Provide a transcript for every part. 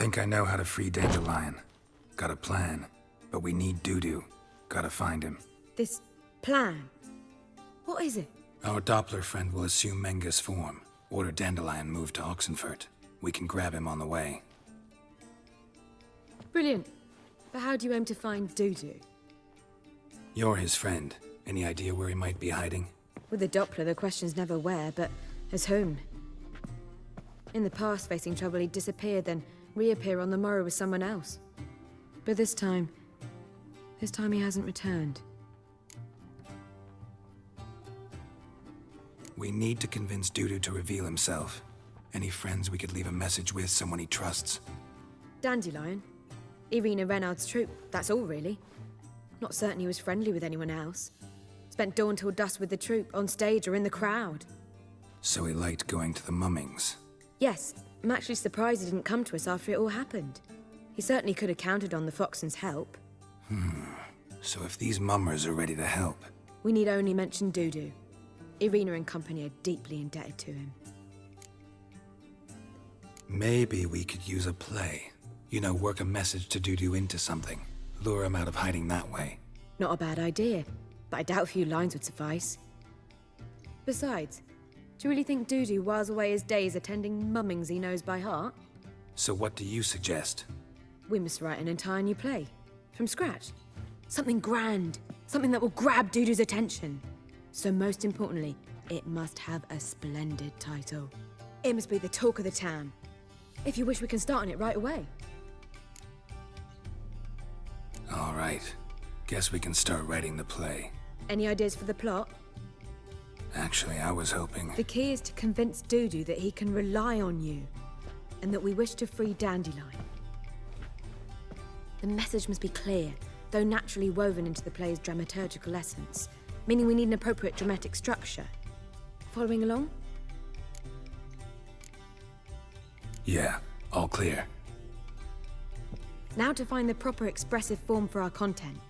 Think I know how to free Dandelion. Got a plan, but we need Dudu. Gotta find him. This plan? What is it? Our Doppler friend will assume Menga's form. Order Dandelion moved to Oxenfurt. We can grab him on the way. Brilliant. But how do you aim to find Dudu? You're his friend. Any idea where he might be hiding? With the Doppler, the question's never where, but as whom. In the past, facing trouble, he'd disappear, then reappear on the morrow with someone else. But this time he hasn't returned. We need to convince Dudu to reveal himself. Any friends we could leave a message with, someone he trusts? Dandelion? Irina Renard's troupe, that's all really. Not certain he was friendly with anyone else. Spent dawn till dusk with the troupe, on stage or in the crowd. So he liked going to the mummings. Yes, I'm actually surprised he didn't come to us after it all happened. He certainly could have counted on the Foxen's help. So if these mummers are ready to help... We need only mention Dudu. Irina and company are deeply indebted to him. Maybe we could use a play. You know, work a message to Dudu into something. Lure him out of hiding that way. Not a bad idea, but I doubt a few lines would suffice. Besides, do you really think Dudu whiles away his days attending mummings he knows by heart? So what do you suggest? We must write an entire new play. From scratch. Something grand. Something that will grab Dudu's attention. So most importantly, it must have a splendid title. It must be the talk of the town. If you wish, we can start on it right away. All right. Guess we can start writing the play. Any ideas for the plot? Actually, I was hoping... The key is to convince Dudu that he can rely on you, and that we wish to free Dandelion. The message must be clear, though naturally woven into the play's dramaturgical essence, meaning we need an appropriate dramatic structure. Following along? Yeah, all clear. Now to find the proper expressive form for our content.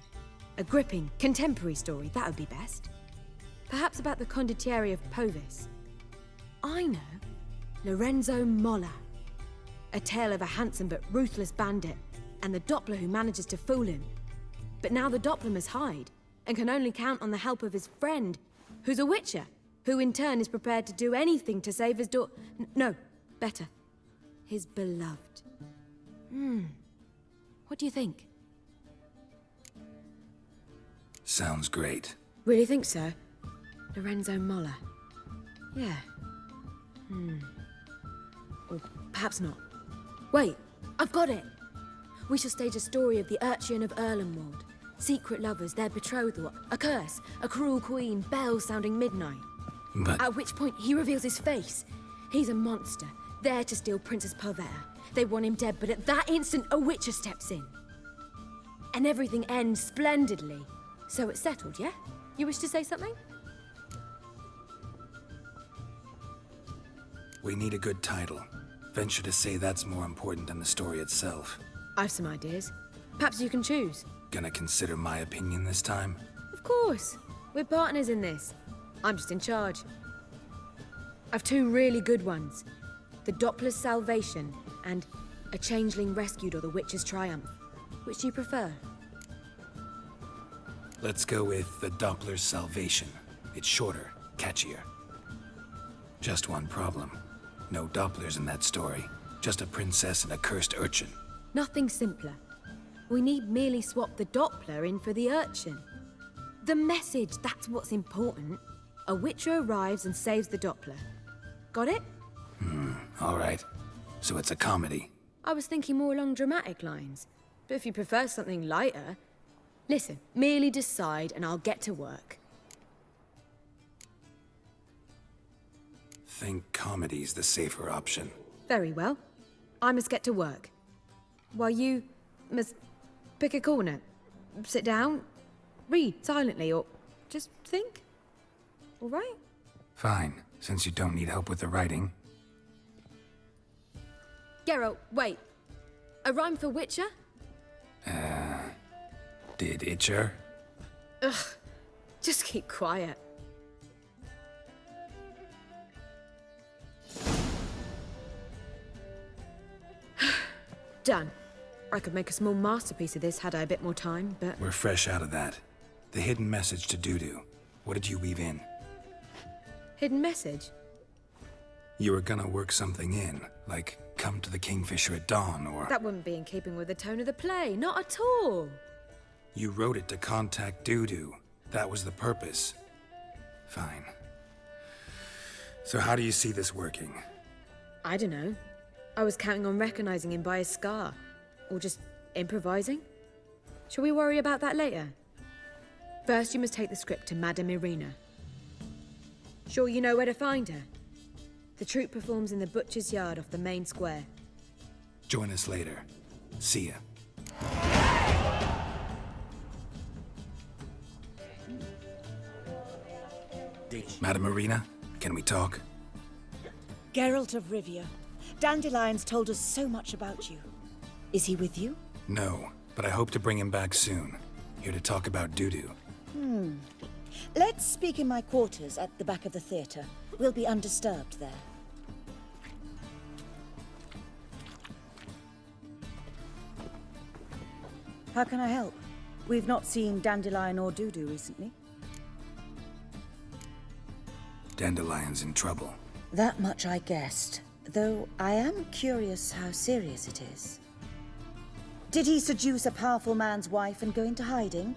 A gripping, contemporary story, that would be best. Perhaps about the condottieri of Povis. I know. Lorenzo Molla. A tale of a handsome but ruthless bandit, and the Doppler who manages to fool him. But now the Doppler must hide, and can only count on the help of his friend, who's a witcher, who in turn is prepared to do anything to save his no, better. His beloved. What do you think? Sounds great. Really think so? Lorenzo Molla. Yeah. Or perhaps not. Wait, I've got it! We shall stage a story of the Urchin of Erlenwald. Secret lovers, their betrothal, a curse, a cruel queen, bells sounding midnight. But... At which point, he reveals his face. He's a monster, there to steal Princess Pavetta. They want him dead, but at that instant, a witcher steps in. And everything ends splendidly. So it's settled, yeah? You wish to say something? We need a good title. Venture to say that's more important than the story itself. I've some ideas. Perhaps you can choose. Gonna consider my opinion this time? Of course. We're partners in this. I'm just in charge. I've two really good ones. The Doppler's Salvation and A Changeling Rescued or the Witch's Triumph. Which do you prefer? Let's go with the Doppler's Salvation. It's shorter, catchier. Just one problem. No Dopplers in that story. Just a princess and a cursed urchin. Nothing simpler. We need merely swap the Doppler in for the urchin. The message, that's what's important. A witcher arrives and saves the Doppler. Got it? All right. So it's a comedy. I was thinking more along dramatic lines. But if you prefer something lighter... Listen, merely decide and I'll get to work. Think comedy's the safer option. Very well. I must get to work. While you must pick a corner. Sit down, read silently, or just think. All right? Fine, since you don't need help with the writing. Geralt, wait. A rhyme for Witcher? Did Itcher? Ugh, just keep quiet. Done. I could make a small masterpiece of this had I a bit more time, but... We're fresh out of that. The hidden message to Dudu. What did you weave in? Hidden message? You were gonna work something in, like come to the Kingfisher at dawn, or... That wouldn't be in keeping with the tone of the play, not at all. You wrote it to contact Dudu. That was the purpose. Fine. So how do you see this working? I don't know. I was counting on recognizing him by his scar. Or just improvising. Shall we worry about that later? First, you must take the script to Madame Irina. Sure you know where to find her? The troupe performs in the butcher's yard off the main square. Join us later. See ya. Madame Irina, can we talk? Geralt of Rivia. Dandelion's told us so much about you. Is he with you? No, but I hope to bring him back soon. Here to talk about Dudu. Let's speak in my quarters at the back of the theatre. We'll be undisturbed there. How can I help? We've not seen Dandelion or Dudu recently. Dandelion's in trouble. That much I guessed, though I am curious how serious it is. Did he seduce a powerful man's wife and go into hiding?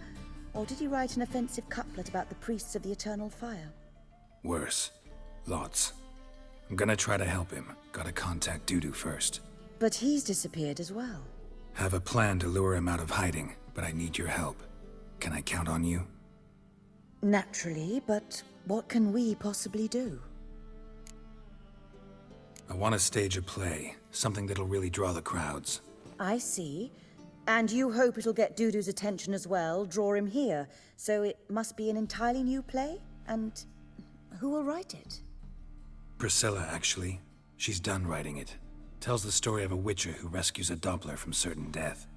Or did he write an offensive couplet about the priests of the eternal fire? Worse. Lots. I'm gonna try to help him. Gotta contact Dudu first. But he's disappeared as well. Have a plan to lure him out of hiding, but I need your help. Can I count on you? Naturally, but what can we possibly do? I want to stage a play. Something that'll really draw the crowds. I see. And you hope it'll get Dudu's attention as well, draw him here. So it must be an entirely new play? And who will write it? Priscilla, actually. She's done writing it. Tells the story of a witcher who rescues a Doppler from certain death.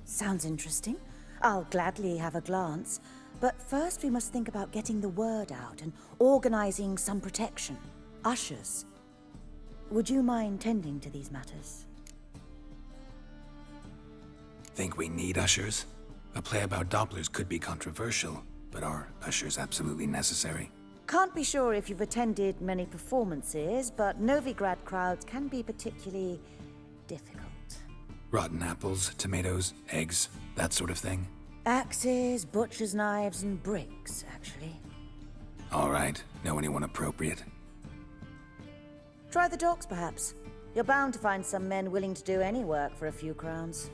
Sounds interesting. I'll gladly have a glance. But first we must think about getting the word out and organizing some protection. Ushers. Would you mind tending to these matters? Think we need ushers? A play about Dopplers could be controversial, but are ushers absolutely necessary? Can't be sure if you've attended many performances, but Novigrad crowds can be particularly difficult. Rotten apples, tomatoes, eggs, that sort of thing? Axes, butcher's knives, and bricks, actually. All right. Know anyone appropriate? Try the docks, perhaps. You're bound to find some men willing to do any work for a few crowns.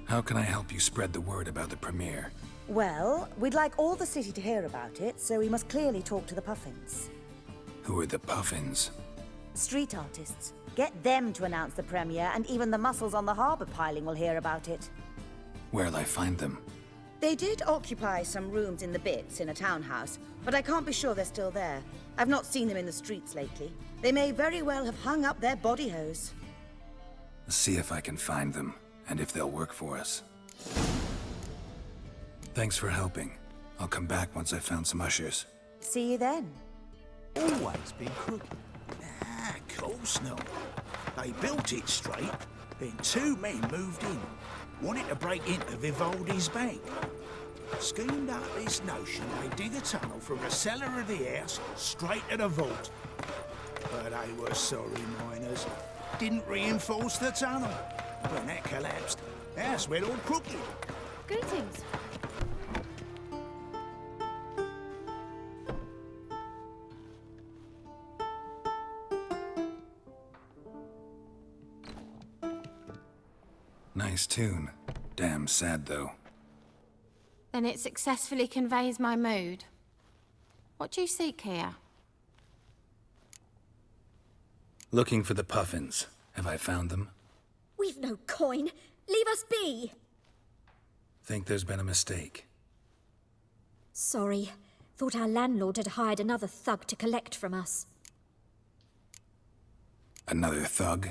How can I help you spread the word about the premiere? Well, we'd like all the city to hear about it, so we must clearly talk to the Puffins. Who are the Puffins? Street artists. Get them to announce the premiere, and even the muscles on the harbour piling will hear about it. Where'll I find them? They did occupy some rooms in the Bits in a townhouse, but I can't be sure they're still there. I've not seen them in the streets lately. They may very well have hung up their body hose. See if I can find them, and if they'll work for us. Thanks for helping. I'll come back once I've found some ushers. See you then. Always been crooked. Ah, course not. They built it straight, then two men moved in. Wanted to break into Vivaldi's bank. Schemed up this notion they dig a tunnel from the cellar of the house straight to the vault. But they were sorry miners. Didn't reinforce the tunnel. When that collapsed, the house went all crooked. Greetings. Nice tune. Damn sad, though. Then it successfully conveys my mood. What do you seek here? Looking for the Puffins. Have I found them? We've no coin. Leave us be. Think there's been a mistake. Sorry. Thought our landlord had hired another thug to collect from us. Another thug?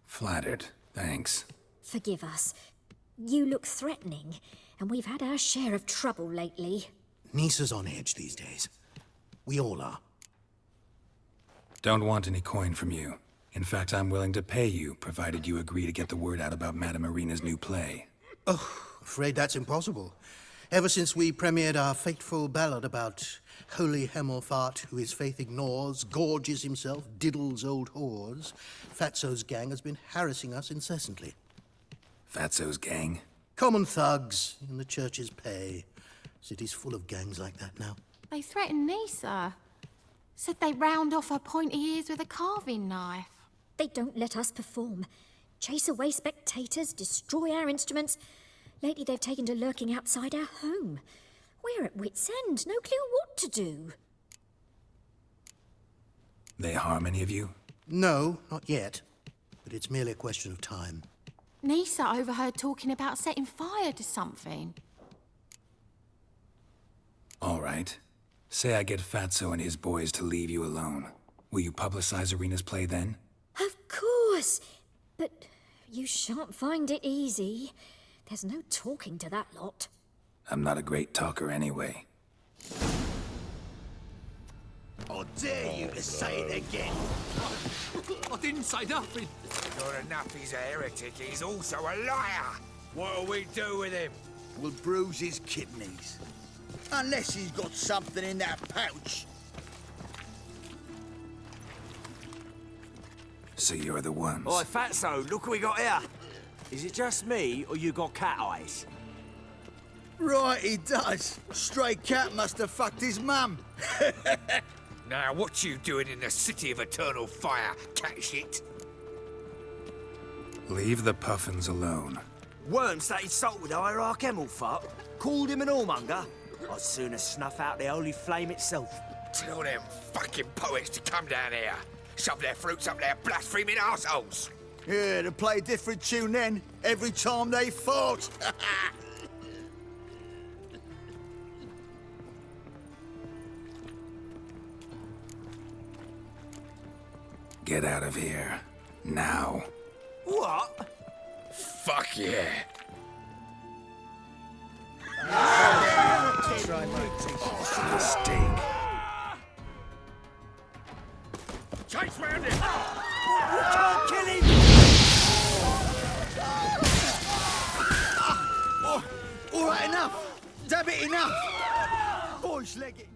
Flattered. Thanks. Forgive us. You look threatening, and we've had our share of trouble lately. Nisa's on edge these days. We all are. Don't want any coin from you. In fact, I'm willing to pay you, provided you agree to get the word out about Madame Irina's new play. Oh, afraid that's impossible. Ever since we premiered our fateful ballad about holy Hemelfart, who his faith ignores, gorges himself, diddles old whores, Fatso's gang has been harassing us incessantly. Fatso's gang? Common thugs in the church's pay. City's full of gangs like that now. They threatened Nisa. Said they'd round off her pointy ears with a carving knife. They don't let us perform. Chase away spectators, destroy our instruments. Lately they've taken to lurking outside our home. We're at wit's end, no clue what to do. They harm any of you? No, not yet. But it's merely a question of time. Nisa overheard talking about setting fire to something. All right. Say I get Fatso and his boys to leave you alone. Will you publicize Irina's play then? Of course! But you shan't find it easy. There's no talking to that lot. I'm not a great talker anyway. I dare you to say it again. I didn't say nothing. Not enough he's a heretic, he's also a liar. What'll we do with him? We'll bruise his kidneys. Unless he's got something in that pouch. So you're the ones. Oi, Fatso, look what we got here. Is it just me, or you got cat eyes? Right, he does. Stray cat must have fucked his mum. Now, what you doing in the city of eternal fire, cat shit? Leave the puffins alone. Worms that insulted Hierarch Hemelfart, called him an whoremonger. I'd sooner snuff out the holy flame itself. Tell them fucking poets to come down here. Shove their fruits up their blaspheming arseholes. Yeah, to play a different tune then, every time they fought. Get out of here. Now. What? Fuck yeah. Mistake. Chase round him! You can't kill him! All right, enough. Damn it, enough. Boys, leg it.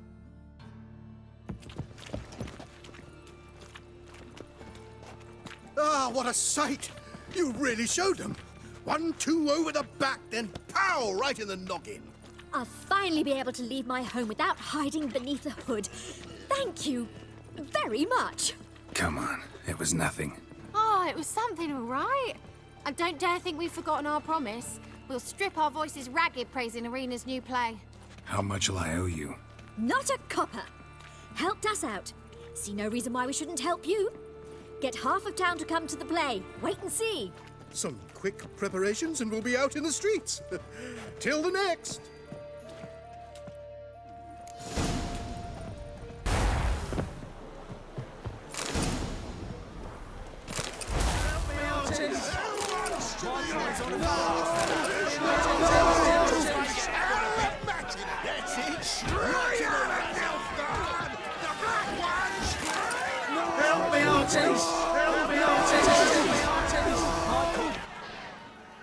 Ah, what a sight! You really showed them. 1-2 over the back, then pow, right in the noggin. I'll finally be able to leave my home without hiding beneath a hood. Thank you very much. Come on, it was nothing. Oh, it was something, all right. And don't dare think we've forgotten our promise. We'll strip our voices ragged praising Irina's new play. How much will I owe you? Not a copper. Helped us out. See no reason why we shouldn't help you. Get half of town to come to the play. Wait and see. Some quick preparations and we'll be out in the streets. Till the next. That's it. Right in on the Nilfgaard. The black ones. Help me, artist. Help me, artist.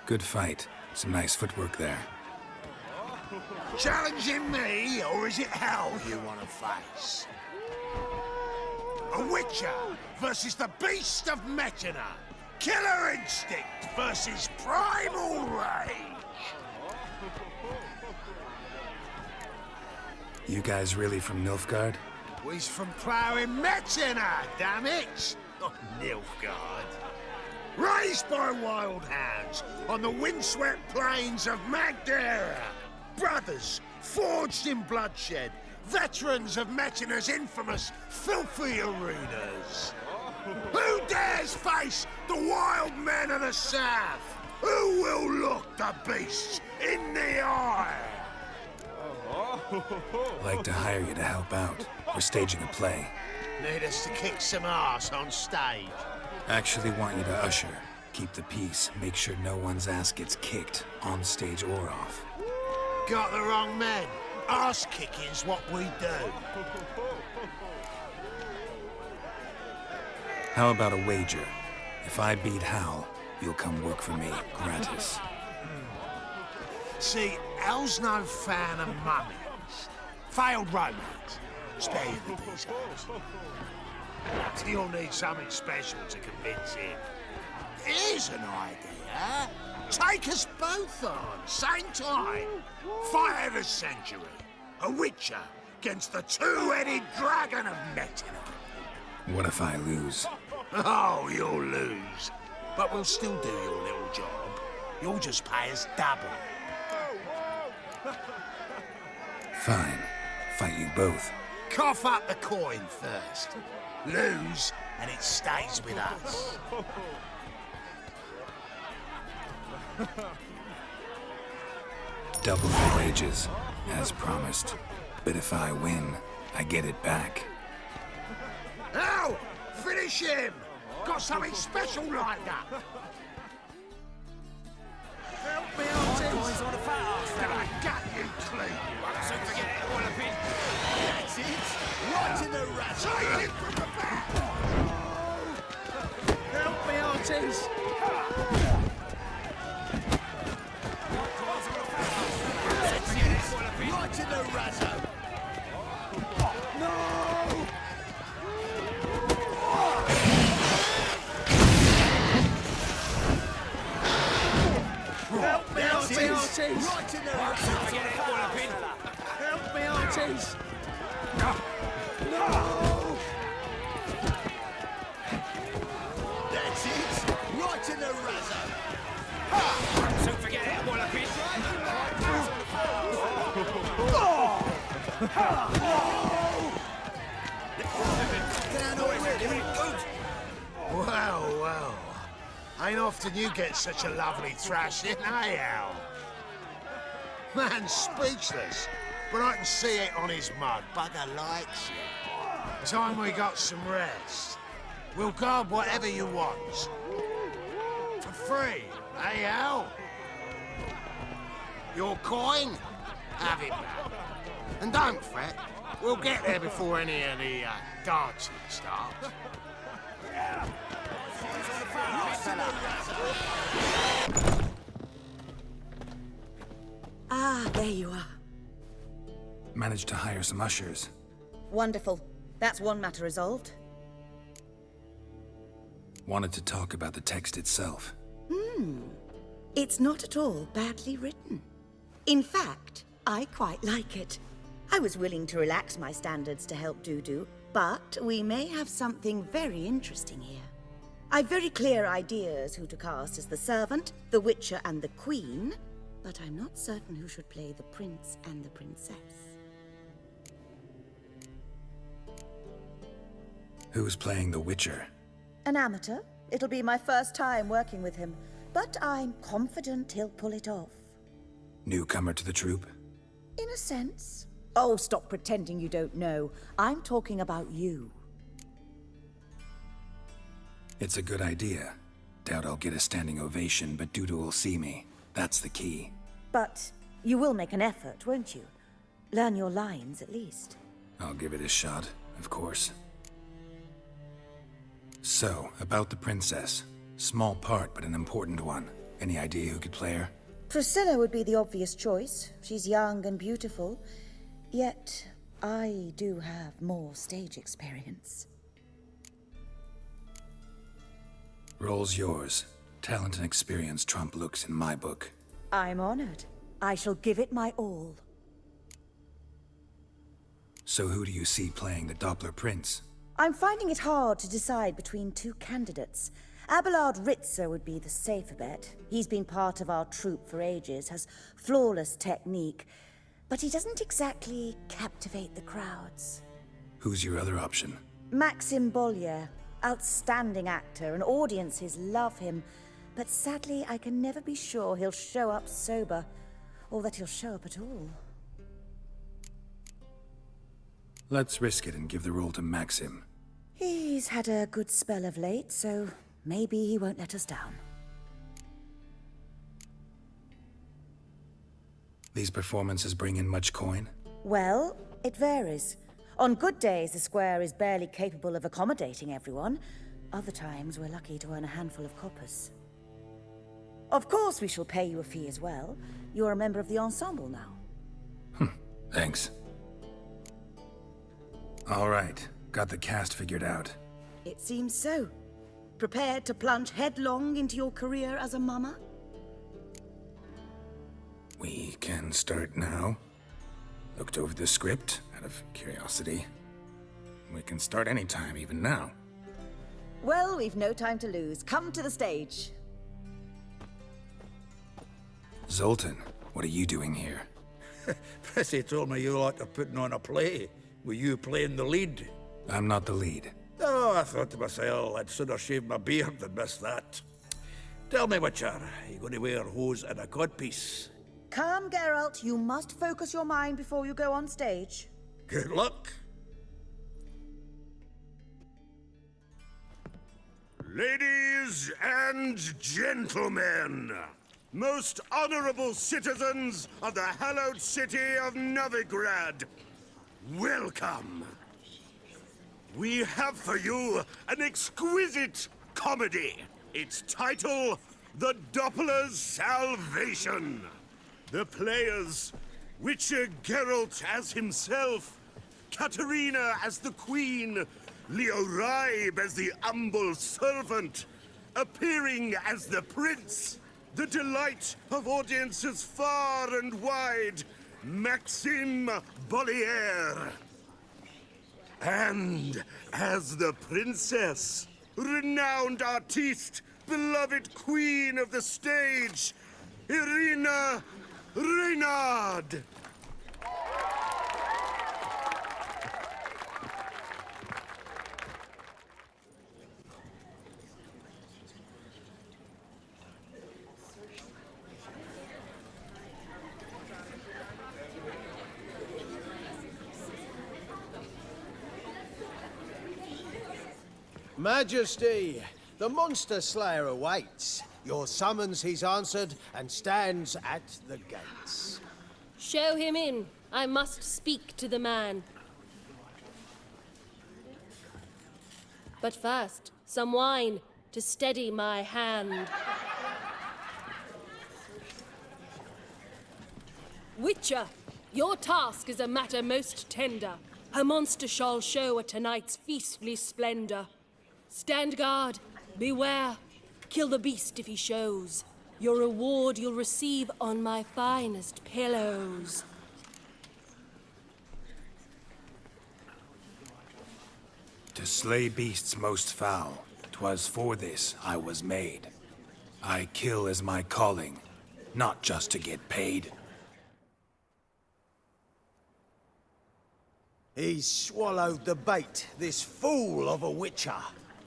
Good fight. Some nice footwork there. Challenging me, or is it hell you want to face? A Witcher versus the Beast of Metina. Killer instinct versus primal rage. You guys really from Nilfgaard? We's from ploughing Metina, damn it! Not Nilfgaard. Raised by wild hounds on the windswept plains of Magdera. Brothers, forged in bloodshed. Veterans of Metina's infamous filthy arenas. Who dares face the wild men of the south? Who will look the beasts in the eye? I'd like to hire you to help out. We're staging a play. Need us to kick some ass on stage. Actually want you to usher. Keep the peace. Make sure no one's ass gets kicked, on stage or off. Got the wrong man. Ass kicking's what we do. How about a wager? If I beat Hal, you'll come work for me, gratis. See, Hal's no fan of mummies. Failed romance. Spare you the details. You'll need something special to convince him. Here's an idea. Take us both on, same time. Fight of the century. A witcher against the two-headed dragon of Metinum. What if I lose? Oh, you'll lose. But we'll still do your little job. You'll just pay us double. Fine. Fight you both. Cough up the coin first. Lose, and it stays with us. Double the wages, as promised. But if I win, I get it back. Now, finish him! Got something special lined up! Help me, Artist! On the I got you clean! Don't forget it, Walloping. That's it! Right in the rat! Take it from the back! Help me, Artist! That's it! Right in the razzo! No! Help me, Artist! Right in the razzo! Forget it, Walloping. Help me, Artist! No! That's it! Right in the razzo! Don't forget it, Walloping. Well, well. Ain't often you get such a lovely thrashing, eh, Al? Man's speechless, but I can see it on his mud. Bugger likes it. Time we got some rest. We'll guard whatever you want. For free, eh, Al? Your coin? Have it back. And don't fret, we'll get there before any of the dancing starts. Ah, there you are. Managed to hire some ushers. Wonderful. That's one matter resolved. Wanted to talk about the text itself. It's not at all badly written. In fact, I quite like it. I was willing to relax my standards to help Dudu, but we may have something very interesting here. I've very clear ideas who to cast as the servant, the witcher, and the queen, but I'm not certain who should play the prince and the princess. Who's playing the Witcher? An amateur. It'll be my first time working with him, but I'm confident he'll pull it off. Newcomer to the troupe? In a sense. Oh, stop pretending you don't know. I'm talking about you. It's a good idea. Doubt I'll get a standing ovation, but Dudu will see me. That's the key. But you will make an effort, won't you? Learn your lines, at least. I'll give it a shot, of course. So, about the princess. Small part, but an important one. Any idea who could play her? Priscilla would be the obvious choice. She's young and beautiful. Yet, I do have more stage experience. Role's yours. Talent and experience trump looks in my book. I'm honored. I shall give it my all. So who do you see playing the Doppler Prince? I'm finding it hard to decide between two candidates. Abelard Ritzer would be the safer bet. He's been part of our troupe for ages, has flawless technique, but he doesn't exactly captivate the crowds. Who's your other option? Maxim Bollier, outstanding actor, and audiences love him, but sadly I can never be sure he'll show up sober, or that he'll show up at all. Let's risk it and give the role to Maxim. He's had a good spell of late, so maybe he won't let us down. These performances bring in much coin? Well, it varies. On good days, the square is barely capable of accommodating everyone, Other times, we're lucky to earn a handful of coppers. Of course we shall pay you a fee as well. You're a member of the ensemble now. Thanks. All right, got the cast figured out. It seems so. Prepared to plunge headlong into your career as a mama? We can start now. Looked over the script, out of curiosity. We can start anytime, even now. Well, we've no time to lose. Come to the stage. Zoltan, what are you doing here? Prissy told me you liked putting on a play. Were you playing the lead? I'm not the lead. Oh, I thought to myself, I'd sooner shave my beard than miss that. Tell me, Witcher, are you going to wear hose and a codpiece? Calm, Geralt. You must focus your mind before you go on stage. Good luck. Ladies and gentlemen, most honorable citizens of the hallowed city of Novigrad, welcome. We have for you an exquisite comedy. Its title, The Doppler's Salvation. The players, Witcher Geralt as himself, Katerina as the Queen, Leo Ribe as the humble servant, appearing as the Prince, the delight of audiences far and wide, Maxime Bollier. And as the Princess, renowned artiste, beloved queen of the stage, Irina Reynard. Majesty, the monster slayer awaits. Your summons he's answered and stands at the gates. Show him in. I must speak to the man. But first, some wine to steady my hand. Witcher, your task is a matter most tender. A monster shall show at tonight's feastly splendor. Stand guard, beware, kill the beast if he shows. Your reward you'll receive on my finest pillows. To slay beasts most foul, 'twas for this I was made. I kill as my calling, not just to get paid. He's swallowed the bait, this fool of a witcher.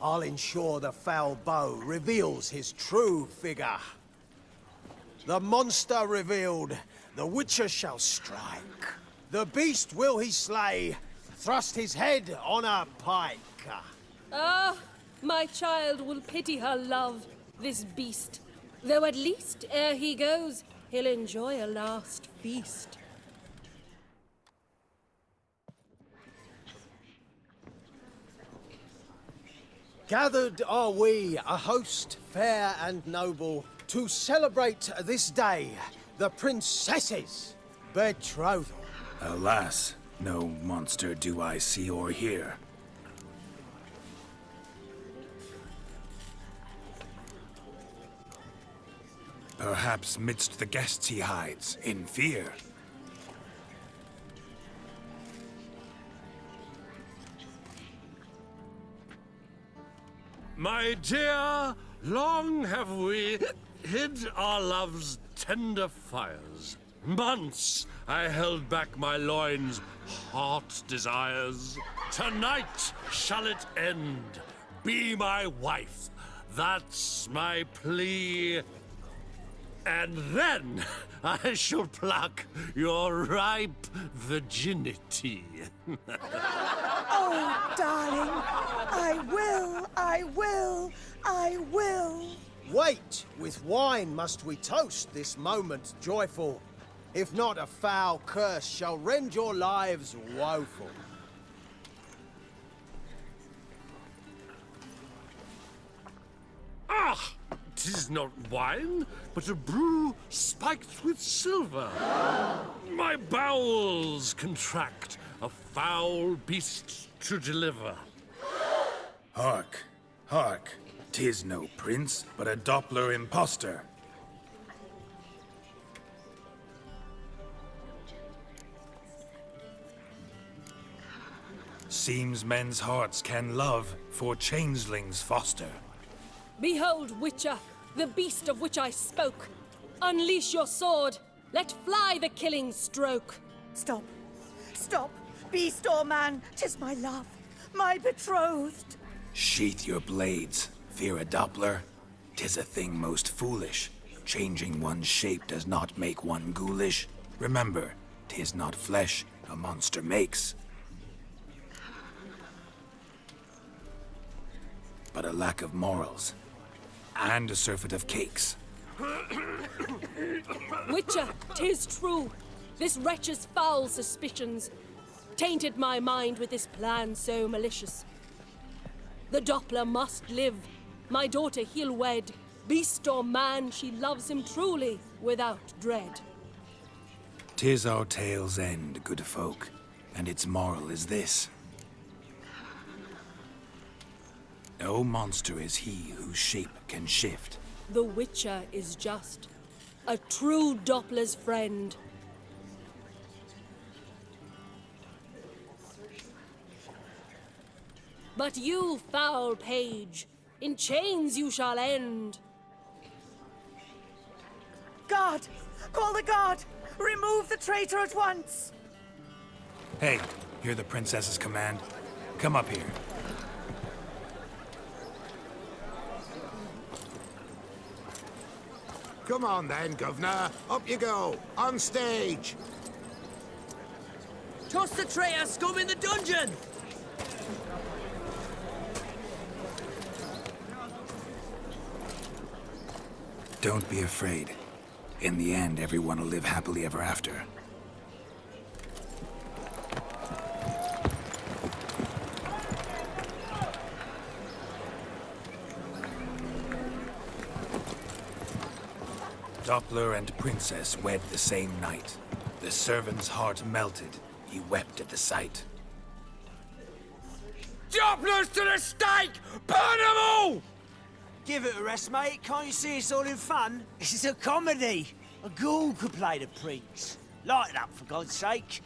I'll ensure the foul bow reveals his true figure. The monster revealed, the witcher shall strike. The beast will he slay, thrust his head on a pike. Ah, my child will pity her love, this beast. Though at least, ere he goes, he'll enjoy a last feast. Gathered are we, a host fair and noble, to celebrate this day, the princess's betrothal. Alas, no monster do I see or hear. Perhaps midst the guests he hides, in fear. My dear, long have we hid our love's tender fires. Months I held back my loins' hot desires. Tonight shall it end. Be my wife. That's my plea. And then I shall pluck your ripe virginity. Oh, darling, I will, I will, I will. Wait, with wine must we toast this moment joyful. If not, a foul curse shall rend your lives woeful. 'Tis not wine, but a brew spiked with silver. My bowels contract, a foul beast to deliver. Hark, hark. 'Tis no prince, but a Doppler impostor. Seems men's hearts can love, for changelings foster. Behold, Witcher, the beast of which I spoke. Unleash your sword. Let fly the killing stroke. Stop. Stop. Beast or man, 'tis my love, my betrothed. Sheath your blades, fear a Doppler. 'Tis a thing most foolish. Changing one's shape does not make one ghoulish. Remember, 'tis not flesh a monster makes, but a lack of morals, and a surfeit of cakes. Witcher, 'tis true. This wretch's foul suspicions tainted my mind with this plan so malicious. The Doppler must live. My daughter he'll wed. Beast or man, she loves him truly, without dread. 'Tis our tale's end, good folk, and its moral is this. No monster is he whose shape can shift. The Witcher is just a true Doppler's friend. But you, foul page, in chains you shall end. Guard! Call the guard! Remove the traitor at once! Hey, hear the princess's command? Come up here. Come on then, Governor. Up you go. On stage. Toss the traitor scum in the dungeon! Don't be afraid. In the end, everyone will live happily ever after. Doppler and princess wed the same night. The servant's heart melted. He wept at the sight. Dopplers to the stake! Burn them all! Give it a rest, mate. Can't you see it's all in fun? This is a comedy. A ghoul could play the prince. Lighten up, for God's sake.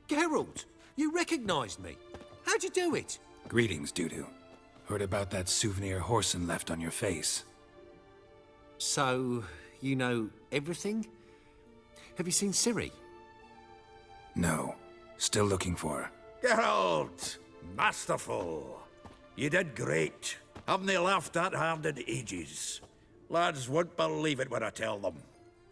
Geralt, you recognized me. How'd you do it? Greetings, Dudu. Heard about that souvenir Horson left on your face. So, you know everything? Have you seen Ciri? No. Still looking for her. Geralt! Masterful! You did great. Haven't they laughed that hard in ages? Lads won't believe it when I tell them.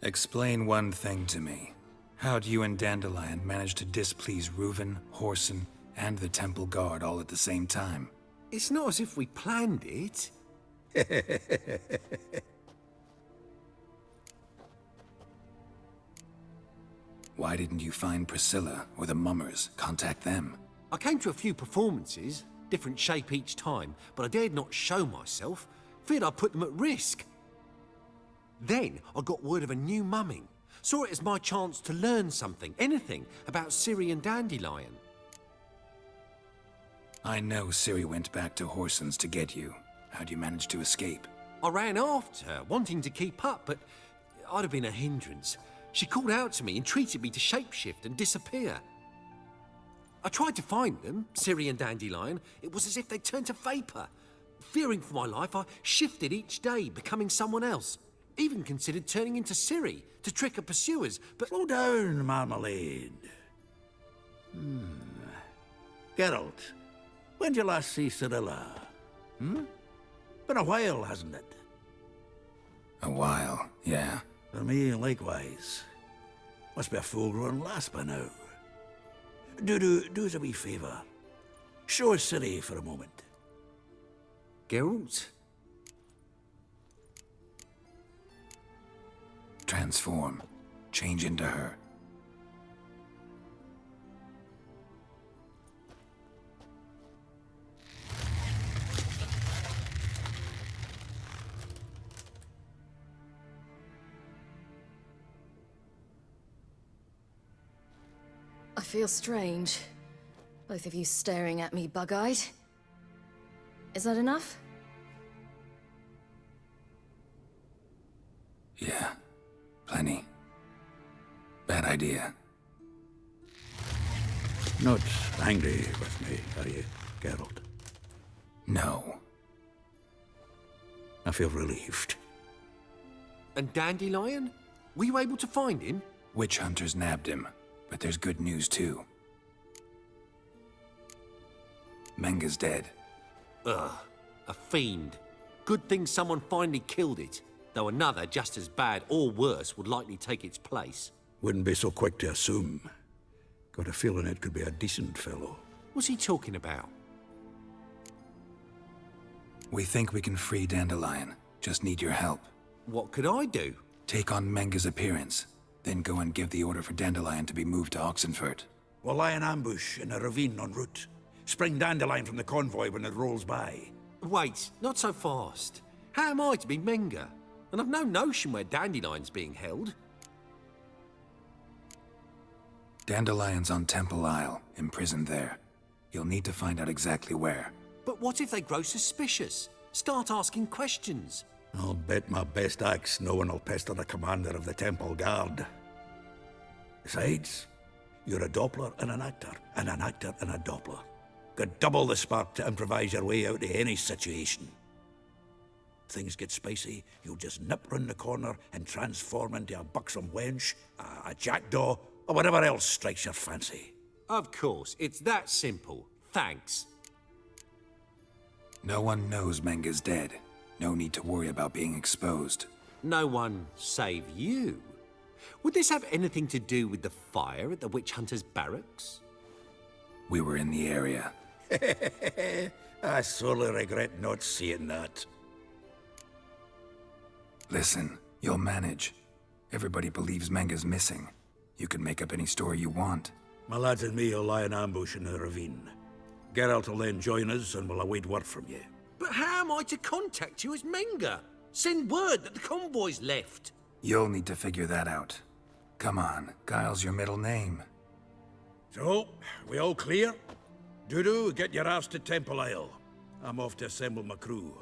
Explain one thing to me. How'd you and Dandelion manage to displease Reuven, Horson, and the Temple Guard all at the same time? It's not as if we planned it. Why didn't you find Priscilla or the Mummers? Contact them. I came to a few performances, different shape each time, but I dared not show myself. Feared I'd put them at risk. Then I got word of a new mumming. Saw it as my chance to learn something, anything, about Ciri and Dandelion. I know Ciri went back to Horson's to get you. How'd you manage to escape? I ran after her, wanting to keep up, but I'd have been a hindrance. She called out to me, entreated me to shapeshift and disappear. I tried to find them, Ciri and Dandelion. It was as if they'd turned to vapour. Fearing for my life, I shifted each day, becoming someone else. Even considered turning into Ciri to trick her pursuers, but... Slow down, Marmalade. Geralt, when did you last see Cyrilla? Been a while, hasn't it? A while, yeah. For me, likewise. Must be a full-grown lass by now. Do us a wee favour. Show us Ciri for a moment. Geralt? Transform. Change into her. I feel strange. Both of you staring at me bug-eyed. Is that enough? Yeah. Plenty. Bad idea. Not angry with me, are you, Geralt? No. I feel relieved. And Dandelion? Were you able to find him? Witch hunters nabbed him, but there's good news too. Menga's dead. Ugh, a fiend. Good thing someone finally killed it, though another just as bad or worse would likely take its place. Wouldn't be so quick to assume. Got a feeling it could be a decent fellow. What's he talking about? We think we can free Dandelion. Just need your help. What could I do? Take on Menga's appearance, then go and give the order for Dandelion to be moved to Oxenfurt. We'll lie in ambush in a ravine en route. Spring Dandelion from the convoy when it rolls by. Wait, not so fast. How am I to be Menga? And I've no notion where Dandelion's being held. Dandelion's on Temple Isle, imprisoned there. You'll need to find out exactly where. But what if they grow suspicious? Start asking questions? I'll bet my best axe no one will pester the commander of the Temple Guard. Besides, you're a Doppler and an actor and a Doppler. Got double the spark to improvise your way out of any situation. Things get spicy, you'll just nip round the corner and transform into a buxom wench, a jackdaw, or whatever else strikes your fancy. Of course, it's that simple. Thanks. No one knows Menga's dead. No need to worry about being exposed. No one save you. Would this have anything to do with the fire at the witch hunter's barracks? We were in the area. I sorely regret not seeing that. Listen, you'll manage. Everybody believes Menga's missing. You can make up any story you want. My lads and me will lie in ambush in the ravine. Geralt will then join us and we'll await word from you. But how am I to contact you as Menga? Send word that the convoy's left. You'll need to figure that out. Come on, Guile's your middle name. So, we all clear? Dudu, get your ass to Temple Isle. I'm off to assemble my crew.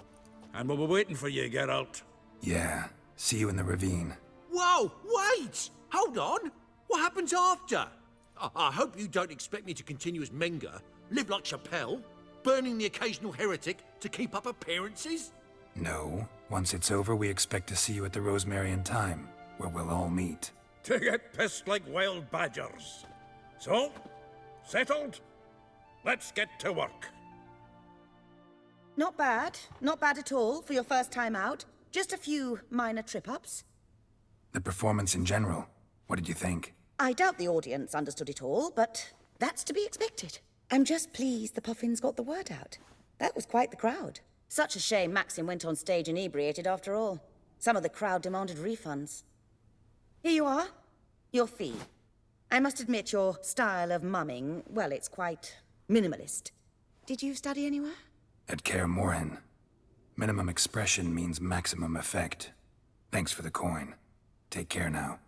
And we'll be waiting for you, Geralt. Yeah, see you in the ravine. Whoa, wait! Hold on! What happens after? I hope you don't expect me to continue as Menga, live like Chappelle, burning the occasional heretic to keep up appearances? No. Once it's over, we expect to see you at the Rosemary in Time, where we'll all meet. To get pissed like wild badgers. So, settled? Let's get to work. Not bad. Not bad at all for your first time out. Just a few minor trip-ups. The performance in general, what did you think? I doubt the audience understood it all, but that's to be expected. I'm just pleased the Puffins got the word out. That was quite the crowd. Such a shame Maxim went on stage inebriated after all. Some of the crowd demanded refunds. Here you are. Your fee. I must admit your style of mumming, well, it's quite minimalist. Did you study anywhere? At Kaer Morhen. Minimum expression means maximum effect. Thanks for the coin. Take care now.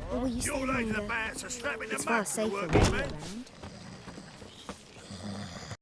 What were you saying? You're like the bats are strapping It's the far back for safer working when you're men. around.